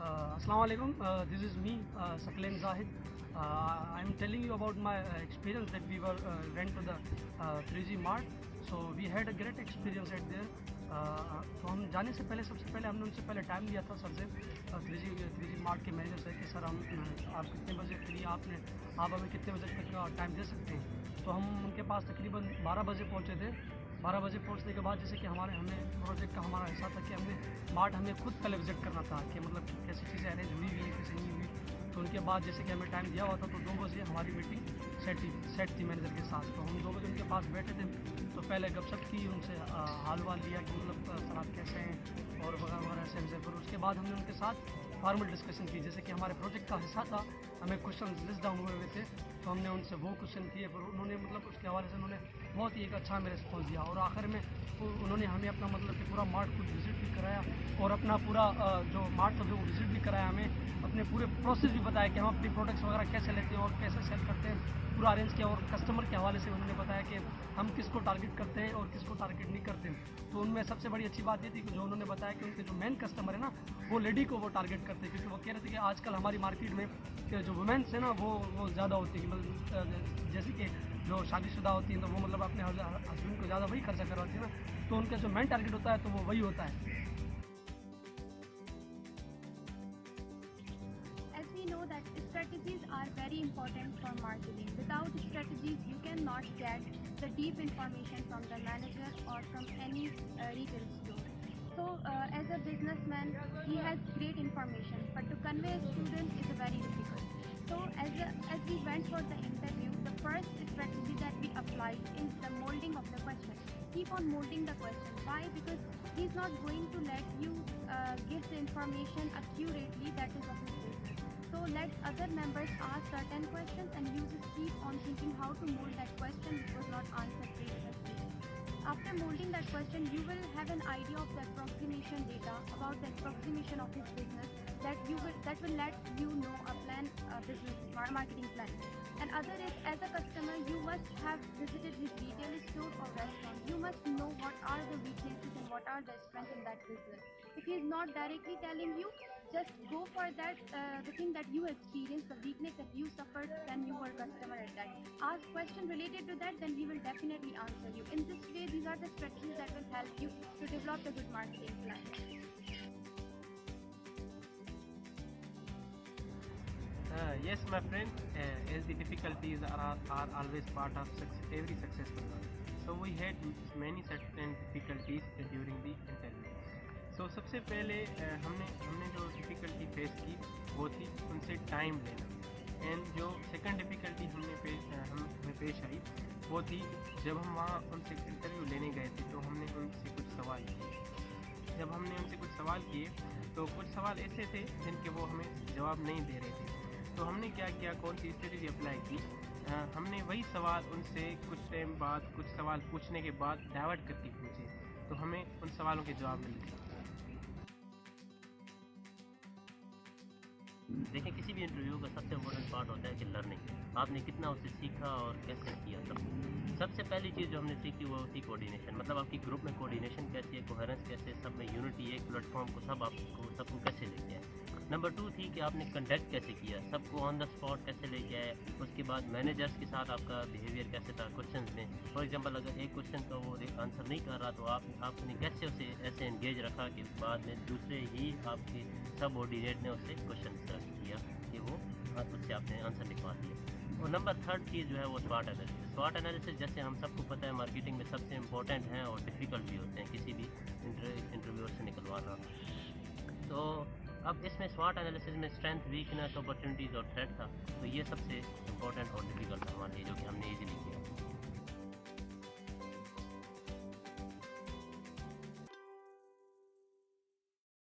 Assalamualaikum. This is me, Sakleen Zahid. I'm telling you about my experience that we were went to the 3G Mart. So we had a great experience at there. तो हम जाने से पहले सबसे पहले हमने उनसे पहले टाइम लिया था सर से 3G मार्ट के मैनेजर से कि सर हम आप कितने बजे फ्री आप हमें कितने बजे तक का टाइम दे सकते हैं। तो हम उनके पास तकरीबन 12 बजे पहुँचे थे। 12 बजे पहुंचने के बाद जैसे कि हमें प्रोजेक्ट का हमारा हिस्सा था कि हमें खुद पहले विजिट करना था कि मतलब कैसी चीज़ें अरेंज हुई है कैसे नहीं हुई। तो उनके बाद जैसे कि हमें टाइम दिया हुआ था तो 2 बजे हमारी मीटिंग सेट थी मैनेजर के साथ। तो हम 2 बजे उनके पास बैठे थे तो पहले गपशप की उनसे हाल वाल लिया कि मतलब सर आप कैसे हैं और वगैरह वगैरह ऐसे ऐसे। फिर उसके बाद हमने उनके साथ फॉर्मल डिस्कशन की जैसे कि हमारे प्रोजेक्ट का हिस्सा था हमें क्वेश्चन लिस्ट डाउन हुए हुए थे तो हमने उनसे वो क्वेश्चन किए। फिर उन्होंने मतलब उसके हवाले से उन्होंने बहुत ही एक अच्छा हमें रिस्पॉन्स दिया और आखिर में उन्होंने हमें अपना मतलब कि पूरा मार्ट खुद विज़िट भी कराया और अपना पूरा जो मार्ट था जो विज़िट भी कराया हमें अपने पूरे प्रोसेस भी बताया कि हम अपनी प्रोडक्ट्स वगैरह कैसे लेते हैं और कैसे सेल करते हैं पूरा अरेंज किया। और कस्टमर के हवाले से उन्होंने बताया कि हम किसको टारगेट करते हैं और किसको टारगेट नहीं करते हैं। तो उनमें सबसे बड़ी अच्छी बात ये थी कि जो उन्होंने बताया कि उनके जो मेन कस्टमर है ना वो लेडी को वो टारगेट करते हैं क्योंकि वो कह रहे थे कि आजकल हमारी मार्केट में जो वुमेन्स है ना वो ज़्यादा होती है मतलब जैसे कि जो शादीशुदा होती हैं तो वो मतलब अपने हस्बैंड को ज़्यादा वही खर्चा करवाती है ना। तो उनका जो मेन टारगेट होता है तो वो वही होता है। As we know that strategies are very important for marketing. Without strategies, you cannot get the deep information from the manager or from any retail store. So, as a businessman, he has great information, but to convey a student is very difficult. So, as we went for the interview, the first strategy that we applied is the molding of the question. Keep on molding the question. Why? Because he's not going to let you give the information accurately that is of his business. So let other members ask certain questions and you just keep on thinking how to mold that question which was not answered previously. After molding that question, you will have an idea of the approximation data about the approximation of his business that will let you know a plan, business marketing plan. And other is, as a customer, you must have visited his retail store or restaurant. You must know what are the weaknesses and what are the strengths in that business. If he is not directly telling you, just go for that, the thing that you experienced, the weakness that you suffered when you were a customer at that. Ask question related to that, then he will definitely answer you. In this way, these are the strategies that will help you to develop a good marketing plan. Yes, my friend, as the difficulties are always part of every successful one. So we had many certain difficulties during the interview. So सबसे पहले हमने जो difficulty face की वो थी उनसे time लेना। And जो सेकंड डिफ़िकल्टी हमें पेश आई वो थी जब हम वहाँ उनसे इंटरव्यू लेने गए थे तो हमने उनसे कुछ सवाल किए। जब हमने उनसे कुछ सवाल किए तो कुछ सवाल ऐसे थे जिनके वो हमें जवाब नहीं दे रहे थे। तो हमने क्या किया, कौन सी स्ट्रेटजी अप्लाई की, हमने वही सवाल उनसे कुछ टाइम बाद कुछ सवाल पूछने के बाद डाइवर्ट करके पूछे तो हमें उन सवालों के जवाब मिल गए। देखिए, किसी भी इंटरव्यू का सबसे इम्पोर्टेंट पार्ट होता है कि लर्निंग। आपने कितना उससे सीखा और कैसे किया। सबसे पहली चीज़ जो हमने सीखी वो होती कोऑर्डिनेशन, मतलब आपकी ग्रुप में कोऑर्डिनेशन कैसी है, कोहेरेंस कैसे, सब में यूनिटी, एक प्लेटफॉर्म को सबको कैसे लेके आए। नंबर 2 थी कि आपने कंडक्ट कैसे किया, सबको ऑन द स्पॉट कैसे लेके आए। उसके बाद मैनेजर्स के साथ आपका बिहेवियर कैसे था क्वेश्चन में। फॉर एग्जांपल अगर एक क्वेश्चन का वो आंसर नहीं कर रहा तो आपने कैसे उसे ऐसे एंगेज रखा कि बाद में दूसरे ही आपके सबऑर्डिनेट ने उससे क्वेश्चन किया कि वो उससे आपने आंसर लिखवा दिया। और नंबर 3 चीज़ जो है वो स्वाट एनालिसिस। स्वाट एनालिसिस जैसे हम सबको पता है मार्केटिंग में सबसे इम्पोर्टेंट हैं और डिफ़िकल्ट भी होते हैं किसी भी इंटरव्यूअर से निकलवाना। तो अब इसमें स्वाट एनालिसिस में स्ट्रेंथ, वीकनेस, अपॉर्चुनिटीज़ और थ्रेट था। तो ये सबसे इम्पोर्टेंट और डिफ़िकल्ट था।